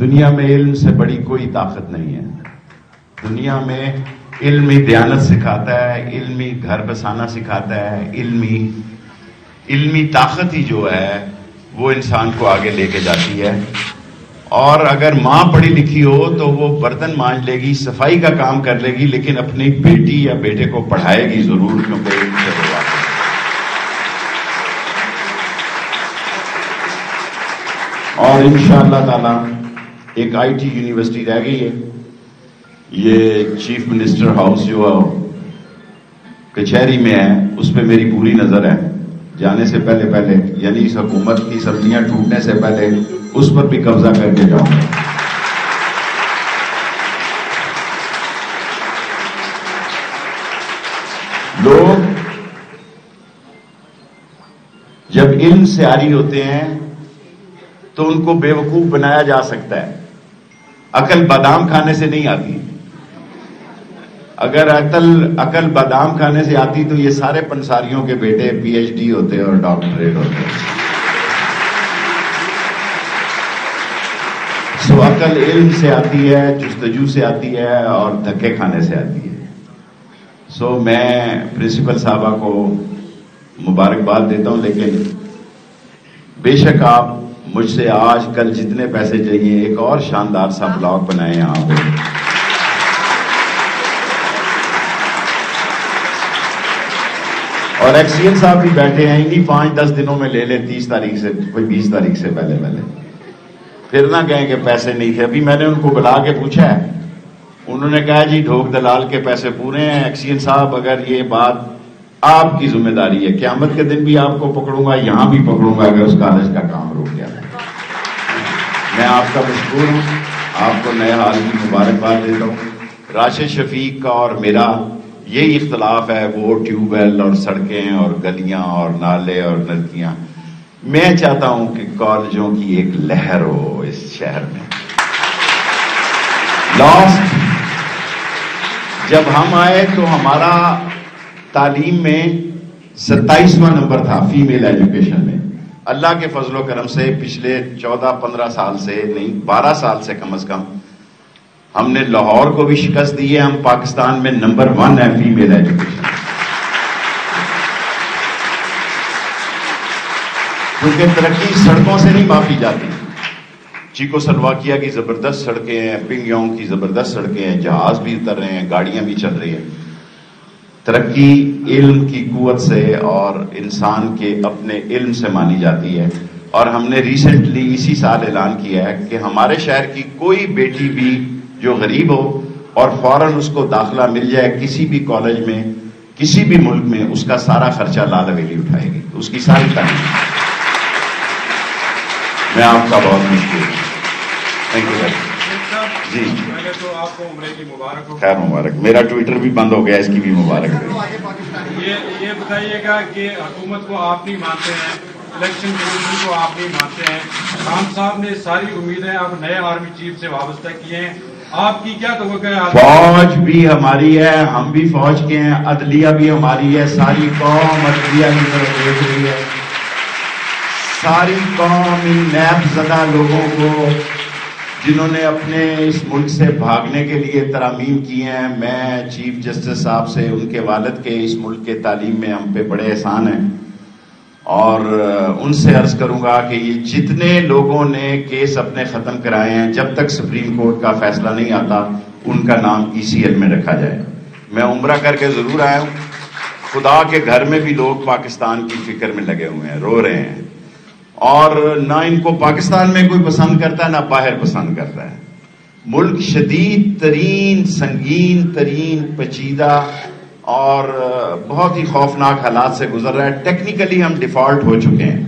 دنیا میں علم سے بڑی کوئی طاقت نہیں ہے. دنیا میں علمی دیانت سکھاتا ہے، علمی گھر بسانا سکھاتا ہے، علمی طاقت ہی جو ہے وہ انسان کو آگے لے کے جاتی ہے. اور اگر ماں پڑھی لکھی ہو تو وہ برتن مانج لے گی، صفائی کا کام کر لے گی، لیکن اپنی بیٹی یا بیٹے کو پڑھائے گی ضرور، کیونکہ علم سے ہوگا. اور انشاءاللہ تعالی ایک آئی ٹی یونیورسٹی رہ گئی ہے. یہ چیف منسٹر ہاؤس جو کچہری میں ہے اس پہ میری پوری نظر ہے. جانے سے پہلے یعنی اس حکومت کی سبزیاں ٹوٹنے سے پہلے اس پر بھی قبضہ کر کے جاؤں گا. لوگ جب علم سے عاری ہوتے ہیں تو ان کو بے وقوف بنایا جا سکتا ہے. عقل بادام کھانے سے نہیں آتی. اگر عقل بادام کھانے سے آتی تو یہ سارے پنساریوں کے بیٹے پی ایچ ڈی ہوتے اور ڈاکٹریٹ ہوتے. سو عقل علم سے آتی ہے، جستجو سے آتی ہے اور دھکے کھانے سے آتی ہے. سو میں پرنسپل صاحبہ کو مبارکباد دیتا ہوں، لیکن بے شک آپ مجھ سے آج کل جتنے پیسے چاہیے ایک اور شاندار سا بلاگ بنائیں یہاں پہ. اور ایکسین صاحب بھی بیٹھے ہیں، انہی 5-10 دنوں میں لے لے، 30 تاریخ سے کوئی 20 تاریخ سے پہلے پھر نہ کہیں کہ پیسے نہیں تھے. ابھی میں نے ان کو بلا کے پوچھا ہے، انہوں نے کہا جی ڈھوک دلال کے پیسے پورے ہیں. ایکسین صاحب اگر یہ بات آپ کی ذمہ داری ہے، قیامت کے دن بھی آپ کو پکڑوں گا، یہاں بھی پکڑوں گا اگر اس کالج کا کام رک گیا. میں آپ کا مشکور ہوں، آپ کو نئے حال کی مبارکباد دیتا ہوں. راشد شفیق کا اور میرا یہی اختلاف ہے، وہ ٹیوب ویل اور سڑکیں اور گلیاں اور نالے اور نلکیاں. میں چاہتا ہوں کہ کالجوں کی ایک لہر ہو اس شہر میں. لاسٹ جب ہم آئے تو ہمارا تعلیم میں 27واں نمبر تھا فیمیل ایجوکیشن میں. اللہ کے فضل و کرم سے پچھلے 14-15 سال سے نہیں 12 سال سے کم از کم ہم نے لاہور کو بھی شکست دی ہے. ہم پاکستان میں نمبر 1 ہے فیمیل ایجوکیشن. کیونکہ ترقی سڑکوں سے نہیں ماپی جاتی. چیکو سلواکیہ کی زبردست سڑکیں ہیں، پنگ یونگ کی زبردست سڑکیں ہیں، جہاز بھی اتر رہے ہیں، گاڑیاں بھی چل رہی ہیں. ترقی علم کی قوت سے اور انسان کے اپنے علم سے مانی جاتی ہے. اور ہم نے ریسنٹلی اسی سال اعلان کیا ہے کہ ہمارے شہر کی کوئی بیٹی بھی جو غریب ہو اور فوراً اس کو داخلہ مل جائے کسی بھی کالج میں کسی بھی ملک میں، اس کا سارا خرچہ لال حویلی اٹھائے گی، اس کی ساری تعلیم. میں آپ کا بہت مشکور ہوں. Thank you very much. جی پہلے تو آپ کو عمرے کی مبارک ہو. خیر مبارک. میرا ٹویٹر بھی بند ہو گیا، اس کی بھی مبارک ہے. یہ بتائیے گا کہ حکومت کو آپ نہیں مانتے ہیں، الیکشن کمیشن کو آپ نہیں مانتے ہیں. خان صاحب نے ساری امیدیں اب نئے آرمی چیف سے وابستہ کیے ہیں، آپ کی کیا توقع ہے؟ فوج بھی ہماری ہے، ہم بھی فوج کے ہیں، عدلیہ بھی ہماری ہے. ساری قوم عدلیہ کی طرف دیکھ رہی ہے. ساری قوم ان نیب زدہ لوگوں کو جنہوں نے اپنے اس ملک سے بھاگنے کے لیے ترامیم کی ہیں. میں چیف جسٹس صاحب سے ان کے والد کے اس ملک کے تعلیم میں ہم پہ بڑے احسان ہیں، اور ان سے عرض کروں گا کہ یہ جتنے لوگوں نے کیس اپنے ختم کرائے ہیں، جب تک سپریم کورٹ کا فیصلہ نہیں آتا ان کا نام ECL میں رکھا جائے. میں عمرہ کر کے ضرور آیا ہوں. خدا کے گھر میں بھی لوگ پاکستان کی فکر میں لگے ہوئے ہیں، رو رہے ہیں. اور نہ ان کو پاکستان میں کوئی پسند کرتا ہے نہ باہر پسند کرتا ہے. ملک شدید ترین، سنگین ترین، پیچیدہ اور بہت ہی خوفناک حالات سے گزر رہا ہے. ٹیکنیکلی ہم ڈیفالٹ ہو چکے ہیں.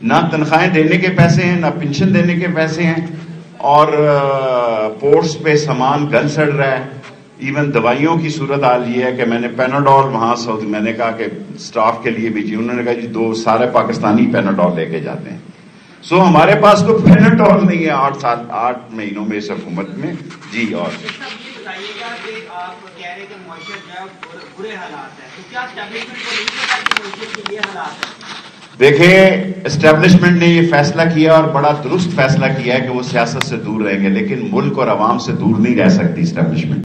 نہ تنخواہیں دینے کے پیسے ہیں، نہ پنشن دینے کے پیسے ہیں، اور پورٹس پہ سامان گل سڑ رہا ہے. ایون دوائیوں کی صورت حال یہ ہے کہ میں نے پیناڈول وہاں سعودی میں نے کہا کہ سٹاف کے لیے بھی جی، انہوں نے کہا جی 2 سارے پاکستانی پیناڈول لے کے جاتے ہیں. سو ہمارے پاس تو پیناڈول نہیں ہے 8 مہینوں میں اس حکومت میں. جی اور بتائیے گا کہ آپ کہہ رہے کہ معیشت جو ہے برے حالات ہیں، تو کیا اسٹیبلشمنٹ کو نہیں پتا کہ معیشت کے یہ حالات ہیں؟ دیکھیں اسٹیبلشمنٹ نے یہ فیصلہ کیا اور بڑا درست فیصلہ کیا ہے کہ وہ سیاست سے دور رہیں گے، لیکن ملک اور عوام سے دور نہیں رہ سکتی اسٹیبلشمنٹ۔